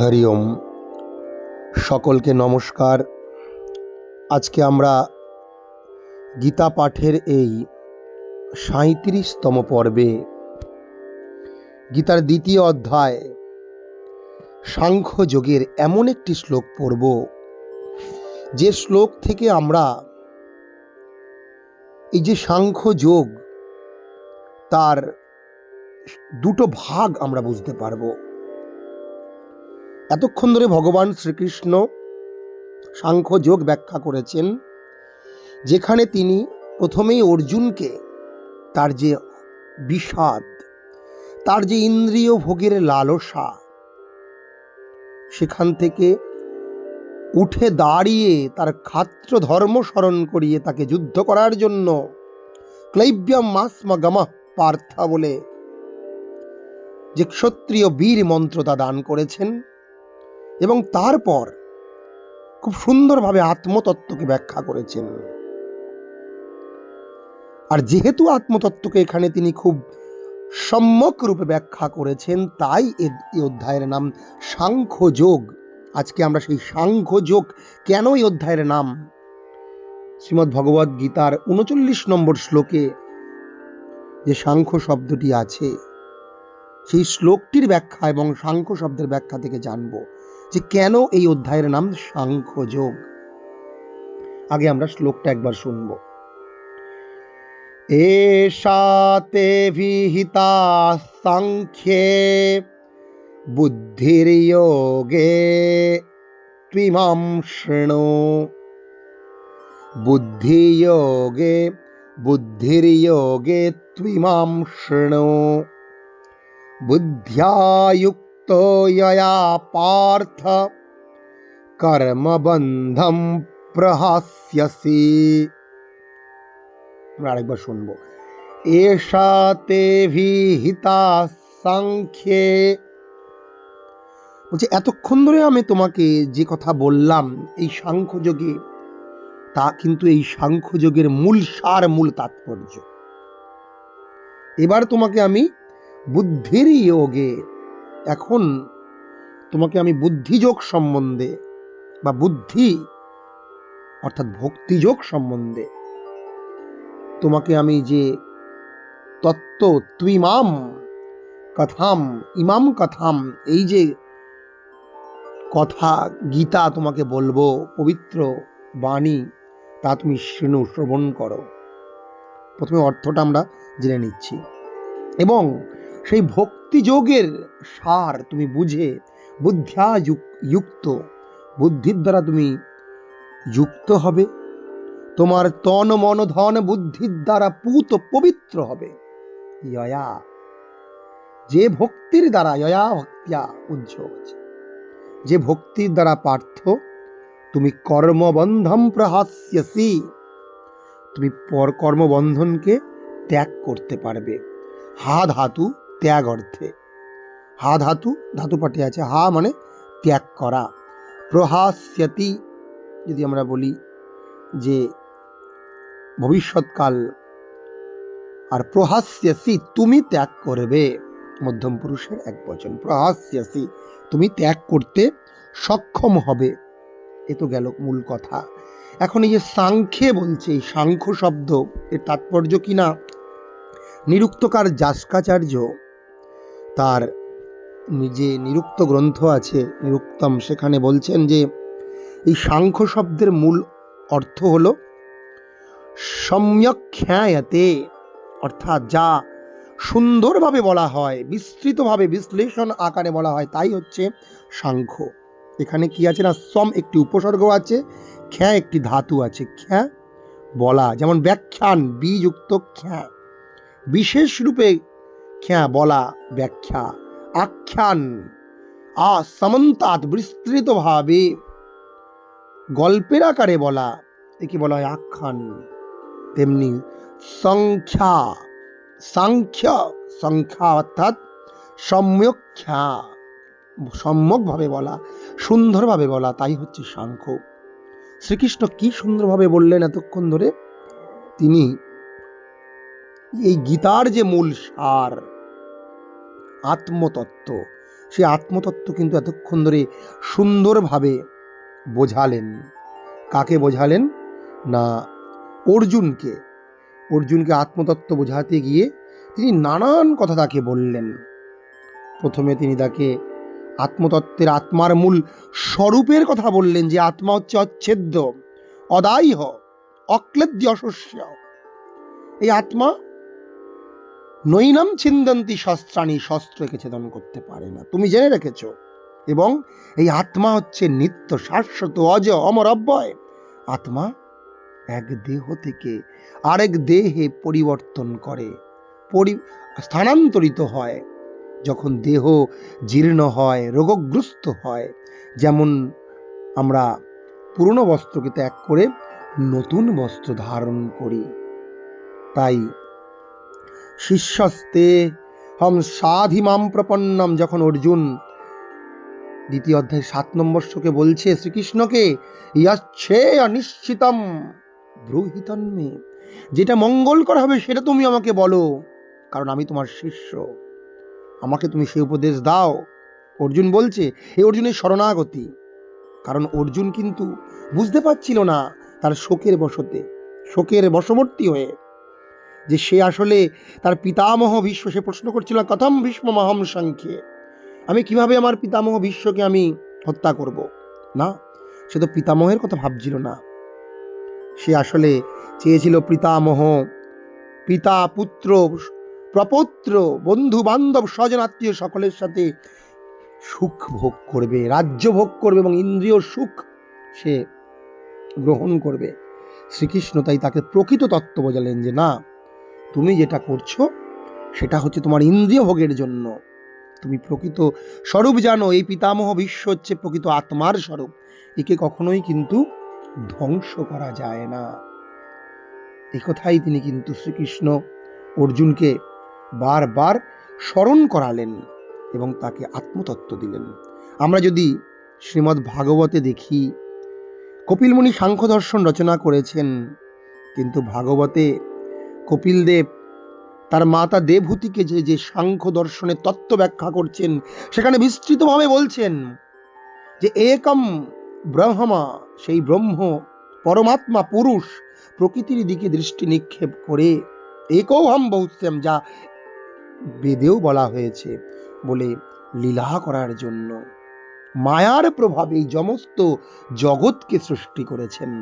হরি ওম। সকলকে নমস্কার। আজকে আমরা গীতা পাঠের এই ৩৭তম পর্বে গীতার দ্বিতীয় অধ্যায় সাংখ্যযোগের এমন একটি শ্লোক পড়ব, যে শ্লোক থেকে আমরা এই যে সাংখ্যযোগ তার দুটো ভাগ আমরা বুঝতে পারব। এতক্ষণ ধরে ভগবান শ্রীকৃষ্ণ সাংখ্যযোগ ব্যাখ্যা করেছেন, যেখানে তিনি প্রথমেই অর্জুনকে তার যে বিষাদ, তার যে ইন্দ্রিয় ভোগের লালসা, সেখান থেকে উঠে দাঁড়িয়ে তার ক্ষাত্র ধর্ম স্মরণ করিয়ে তাকে যুদ্ধ করার জন্য ক্লৈব্যম মাসমা গমঃ পার্থা বলে যে ক্ষত্রিয় বীর মন্ত্রটা দান করেছেন, এবং তারপর খুব সুন্দরভাবে আত্মতত্ত্বকে ব্যাখ্যা করেছেন। আর যেহেতু আত্মতত্ত্বকে এখানে তিনি খুব সম্যক রূপে ব্যাখ্যা করেছেন, তাই এই অধ্যায়ের নাম সাংখ্যযোগ। আজকে আমরা সেই সাংখ্যযোগ, কেন এই অধ্যায়ের নাম, শ্রীমদ্ ভগবদ্ গীতার ৩৯ নম্বর শ্লোকে যে সাংখ্য শব্দটি আছে, সেই শ্লোকটির ব্যাখ্যা এবং সাংখ্য শব্দের ব্যাখ্যা থেকে জানব যে কেন এই অধ্যায়ের নাম সাংখ্যযোগ। আগে আমরা শ্লোকটা একবার শুনব। এষা তে বিহিতা সাংখ্যে বুদ্ধির্যোগে ত্বিমাং শৃণু। বুদ্ধির্যোগে ত্বিমাং শৃণু। বুদ্ধ্যা যুক্তো যয়া পার্থ কর্মবন্ধম প্রহাস্যসি। আমরা আরেকবার শুনবো। এষা তে বিহিতা সাংখ্যে, বলছে এতক্ষণ ধরে আমি তোমাকে যে কথা বললাম এই সাংখ্যযোগে, তা কিন্তু এই সাংখ্যযোগের মূল সার, মূল তাৎপর্য। এবার তোমাকে আমি বুদ্ধির যোগে, এখন তোমাকে আমি বুদ্ধিযোগ সম্বন্ধে বা বুদ্ধি অর্থাৎ ভক্তিযোগ সম্বন্ধে তোমাকে আমি যে তত্ত্ব, ত্বিমাম কথাম, ইমাম কথাম, এই যে কথা গীতা তোমাকে বলবো, পবিত্র বাণী, তা তুমি শ্রবণ করো। প্রথমে অর্থটা আমরা জেনে নিচ্ছি, এবং সেই ভক্তিযোগের সার তুমি বুঝে বুদ্ধ্যা যুক্ত, বুদ্ধির দ্বারা তুমি যুক্ত হবে, তোমার তন মন ধন বুদ্ধির দ্বারা পূত পবিত্র হবে। ইয়া, যে ভক্তির দ্বারা, ইয়া ভক্তিয়া উজ্জ্বল, যে ভক্তির দ্বারা পার্থ তুমি কর্মবন্ধম প্রহাস্যসি, তুমি কর্মবন্ধনকে ত্যাগ করতে পারবে। হা ধাতু ত্যাগ অর্থে, হা ধাতু ধাতু পাঠে আছে, হা মানে ত্যাগ করা। প্রহাস্যতি যদি আমরা বলি যে ভবিষ্যৎকাল, আর প্রহাস্যসি তুমি ত্যাগ করবে, মধ্যম পুরুষের এক বচন। প্রহাস্যসি তুমি ত্যাগ করতে সক্ষম হবে। এ তো গেল মূল কথা। এখন এই যে সাংখ্যে বলছে, এই সাংখ্য শব্দ এর তাৎপর্য কিনা, নিরুক্তকার যাস্কাচার্য তার যে নিরুক্ত গ্রন্থ আছে নিরুক্তম, সেখানে বলছেন যে এই সাংখ্য শব্দের মূল অর্থ হলো সম্যক খ্যায়তে, অর্থাৎ যা সুন্দরভাবে বলা হয়, বিস্তৃতভাবে বিশ্লেষণ আকারে বলা হয়, তাই হচ্ছে সাংখ্য। এখানে কি আছে না, সম একটি উপসর্গ আছে, খ্যা একটি ধাতু আছে। খ্যা বলা, যেমন ব্যাখ্যান, বিযুক্ত খ্যা, বিশেষ রূপে খ্যা বলা, ব্যাখ্যা। আখ্যান, সমন্তাৎ বিস্তৃতভাবে গল্পের আকারে বলা, একে বলা হয় আখ্যান। তেমনি সংখ্যা, সাংখ্য, সংখ্যা অর্থাৎ সম্যক খ্যা, সম্যকভাবে বলা, সুন্দরভাবে বলা, তাই হচ্ছে সাংখ্য। শ্রীকৃষ্ণ কি সুন্দরভাবে বললেন এতক্ষণ ধরে। তিনি এই গীতার যে মূল সার, আত্মতত্ত্ব, সেই আত্মতত্ত্ব কিন্তু এতক্ষণ ধরে সুন্দরভাবে বোঝালেন। কাকে বোঝালেন? না, অর্জুনকে। অর্জুনকে আত্মতত্ত্ব বোঝাতে গিয়ে তিনি নানান কথা তাকে বললেন। প্রথমে তিনি তাকে আত্মতত্ত্বের আত্মার মূল স্বরূপের কথা বললেন, যে আত্মা হচ্ছে অচ্ছেদ্য, অদাহ্য, অক্লেদ্য, অশস্য। এই আত্মা নৈনাম ছিন্দন্তি শস্ত্রাণি, শস্ত্রকে ছেদন করতে পারে না, তুমি জেনে রেখেছ। এবং এই আত্মা হচ্ছে নিত্য, শাশ্বত, অজ, অমর, অব্যয়। আত্মা এক দেহ থেকে আরেক দেহে পরিবর্তন করে, স্থানান্তরিত হয়। যখন দেহ জীর্ণ হয়, রোগগ্রস্ত হয়, যেমন আমরা পুরনো বস্ত্রকে ত্যাগ করে নতুন বস্ত্র ধারণ করি। তাই শিষ্যস্তে হম সাধিমাম প্রপন্নম, যখন অর্জুন দ্বিতীয় অধ্যায় 7 নম্বর শ্লোকে বলছে শ্রীকৃষ্ণকে, ইয়াচ্ছে অনিশ্চিতম ব্রূহিতন্মে, যেটা মঙ্গলকর হবে সেটা তুমি আমাকে বলো, কারণ আমি তোমার শিষ্য, আমাকে তুমি সেই উপদেশ দাও। অর্জুন বলছে, এই অর্জুনের শরণাগতি। কারণ অর্জুন কিন্তু বুঝতে পারছিল না তার শোকের বশবর্তী হয়ে, যে সে আসলে তার পিতামহ ভীষ্ম, সে প্রশ্ন করছিল কথম ভীষ্মমহম সংখ্যে, আমি কিভাবে আমার পিতামহ ভীষ্মকে আমি হত্যা করব। না, সে তো পিতামহের কথা ভাবছিল না। সে আসলে চেয়েছিল পিতামহ, পিতা, পুত্র, প্রপৌত্র, বন্ধু বান্ধব, স্বজন আত্মীয় সকলের সাথে সুখ ভোগ করবে, রাজ্য ভোগ করবে এবং ইন্দ্রিয় সুখ সে গ্রহণ করবে। শ্রীকৃষ্ণ তাই তাকে প্রকৃত তত্ত্ব বোঝালেন, যে না, তুমি যেটা করছো সেটা হচ্ছে তোমার ইন্দ্রিয় ভোগের জন্য। তুমি প্রকৃত স্বরূপ জানো, এই পিতামহ ভীষ্ম হচ্ছে প্রকৃত আত্মার স্বরূপ, একে কখনোই কিন্তু ধ্বংস করা যায় না। এই কথাই তিনি কিন্তু শ্রীকৃষ্ণ অর্জুনকে বারবার স্মরণ করালেন এবং তাকে আত্মতত্ত্ব দিলেন। আমরা যদি শ্রীমদ্ ভাগবতে দেখি, কপিল মুনি সাংখ্য দর্শন রচনা করেছেন, কিন্তু ভাগবতে কপিলদেব তার মাতা দেবহূতিকে যে সাংখ্য দর্শনের তত্ত্ব ব্যাখ্যা করছেন, সেখানে বিস্তৃতভাবে বলছেন যে একম ব্রহ্মা, সেই ব্রহ্ম, পরমাত্মা, পুরুষ, প্রকৃতির দিকে দৃষ্টি নিক্ষেপ করে একৌহম বহুশ্যাম, যা বেদেও বলা হয়েছে, বলে লীলা করার জন্য মায়ার প্রভাবে এই সমস্ত জগৎকে সৃষ্টি করেছেন।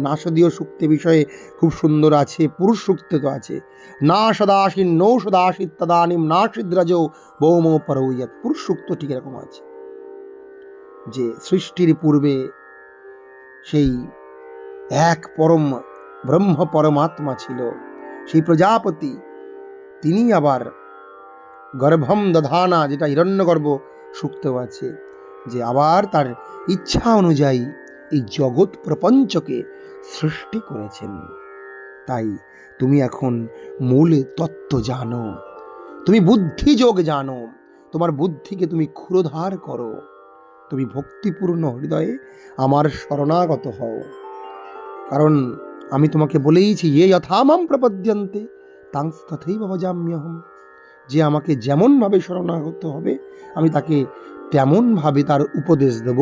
নাসদীয় সূক্তে বিষয়ে খুব সুন্দর আছে, পুরুষ সূক্তে তো আছে, না সদাসীন নৌ সদাসিত তদানিম নাসিদ্রাজ বৌম পরৌয়াত। পুরুষ সূক্ত ঠিক এরকম আছে, যে সৃষ্টির পূর্বে সেই এক পরম ব্রহ্ম পরমাত্মা ছিল, সেই প্রজাপতি, তিনি আবার গর্ভম দধানা, যেটা হিরণ্যগর্ভ সূক্তেও আছে, যে আবার তার ইচ্ছা অনুযায়ী এই জগৎ প্রপঞ্চকে সৃষ্টি করেছেন। তাই তুমি এখন মূল তত্ত্ব জানো, তুমি বুদ্ধিযোগ জানো, তোমার বুদ্ধিকে তুমি ক্ষুরোধার করো, তুমি ভক্তিপূর্ণ হৃদয়ে আমার শরণাগত হও। কারণ আমি তোমাকে বলেইছি, ইয়ে যথামাম প্রপদ্যন্তে তাং তথৈব ভজাম্যহম, যে আমাকে যেমনভাবে শরণাগত হবে আমি তাকে তেমনভাবে তার উপদেশ দেব।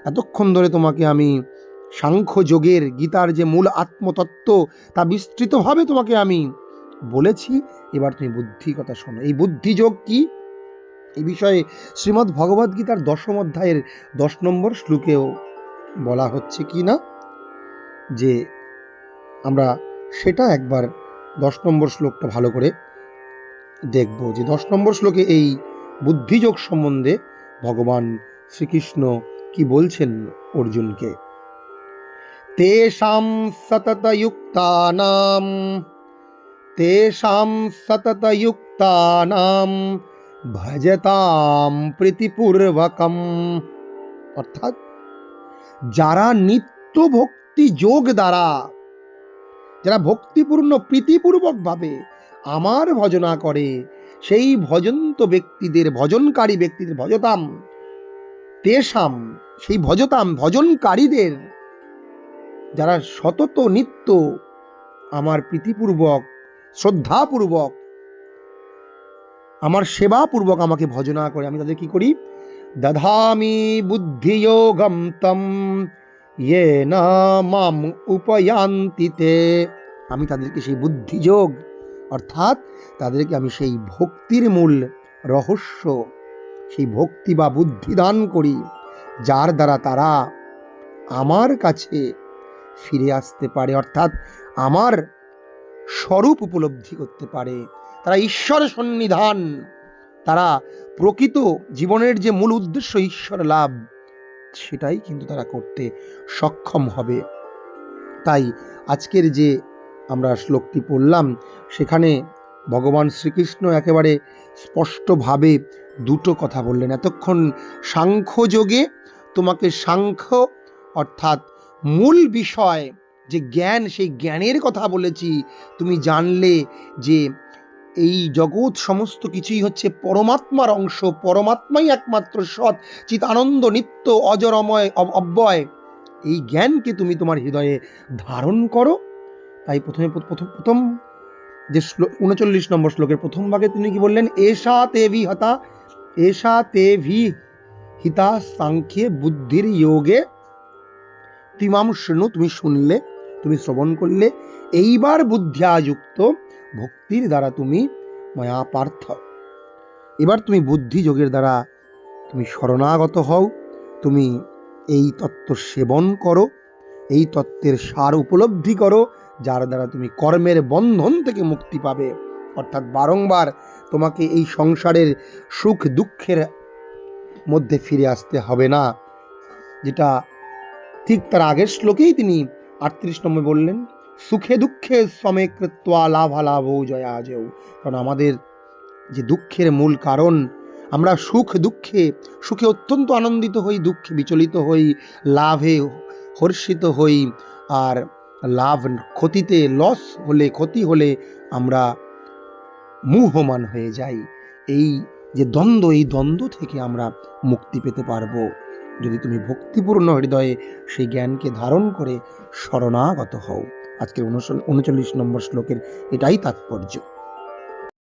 এতক্ষণ ধরে তোমাকে আমি সাংখ্য যোগের, গীতার যে মূল আত্মতত্ত্ব, তা বিস্তৃতভাবে তোমাকে আমি বলেছি, এবার তুমি বুদ্ধি কথা শোনো। এই বুদ্ধিযোগ কি, এই বিষয়ে শ্রীমদ্ ভগবদ গীতার 10ম অধ্যায়ের 10 নম্বর শ্লোকেও বলা হচ্ছে কি না, যে আমরা সেটা একবার 10 নম্বর শ্লোকটা ভালো করে দেখব, যে 10 নম্বর শ্লোকে এই বুদ্ধিযোগ সম্বন্ধে ভগবান শ্রীকৃষ্ণ কি বলছেন অর্জুনকে। তেষাং সততযুক্তানাম ভজতাম প্রীতিপূর্বকম, অর্থাৎ যারা নিত্য ভক্তি যোগ দ্বারা, যারা ভক্তিপূর্ণ প্রীতিপূর্বক ভাবে আমার ভজনা করে, সেই ভজন্ত ব্যক্তিদের, ভজনকারী ব্যক্তিদের, ভজতাম তেষাম, সেই ভজতাম ভজনকারীদের, যারা সতত নিত্য আমার প্রীতিপূর্বক, শ্রদ্ধাপূর্বক আমার সেবাপূর্বক আমাকে ভজনা করে, আমি তাদের কি করি? দধামি বুদ্ধিযোগম তম येन মাম উপয়ান্তি তে। আমি তাদেরকে সেই বুদ্ধিযোগ, অর্থাৎ তাদেরকে আমি সেই ভক্তির মূল রহস্য, সেই ভক্তি বা বুদ্ধি দান করি, যার দ্বারা তারা আমার কাছে ফিরে আসতে পারে, অর্থাৎ আমার স্বরূপ উপলব্ধি করতে পারে। তারা ঈশ্বর সন্নিধান, তারা প্রকৃত জীবনের যে মূল উদ্দেশ্য ঈশ্বর লাভ, সেটাই কিন্তু তারা করতে সক্ষম হবে। তাই আজকের যে আমরা শ্লোকটি পড়লাম, সেখানে ভগবান শ্রীকৃষ্ণ একেবারে স্পষ্টভাবে দুটো কথা বললেন। এতক্ষণ সাংখ্যযোগে তোমাকে সাংখ্য অর্থাৎ মূল বিষয় যে জ্ঞান, সেই জ্ঞানের কথা বলেছি। তুমি জানলে যে এই জগৎ সমস্ত কিছুই হচ্ছে পরমাত্মার অংশ, পরমাত্মাই একমাত্র সৎ, চিৎ আনন্দ, নিত্য, অজরময়, অব্যয়। এই জ্ঞানকে তুমি তোমার হৃদয়ে ধারণ করো। তাই প্রথম যে ৩৯ নম্বর শ্লোকের প্রথম ভাগে তিনি কি বললেন? এষা তে ভি হিতা সাংখ্যে বুদ্ধির যোগে তিমাম শৃণু। তুমি শুনলে, তুমি শ্রবণ করলে, এইবার বুদ্ধিযুক্ত ভক্তির দ্বারা তুমি ময়া পার্থ, এবার তুমি বুদ্ধি যোগের দ্বারা তুমি শরণাগত হও, তুমি এই তত্ত্ব সেবন করো, এই তত্ত্বের সার উপলব্ধি করো, যার দ্বারা তুমি কর্মের বন্ধন থেকে মুক্তি পাবে। অর্থাৎ বারংবার তোমাকে এই সংসারের সুখ দুঃখের মধ্যে ফিরে আসতে হবে না, যেটা ঠিক তার আগের শ্লোকেই তিনি ৩৮ নম্বর বললেন, সুখে দুঃখে সমে কৃত্বা লাভালাভ জয়াজেও। কারণ আমাদের যে দুঃখের মূল কারণ, আমরা সুখে অত্যন্ত আনন্দিত হই, দুঃখে বিচলিত হই, লাভে হর্ষিত হই, আর ক্ষতি হলে আমরা মোহমান হয়ে যাই। এই যে দ্বন্দ্ব, এই দ্বন্দ্ব থেকে আমরা মুক্তি পেতে পারবো যদি তুমি ভক্তিপূর্ণ হৃদয়ে সেই জ্ঞানকে ধারণ করে শরণাগত হও। আজকের ৩৯ নম্বর শ্লোকের এটাই তাৎপর্য।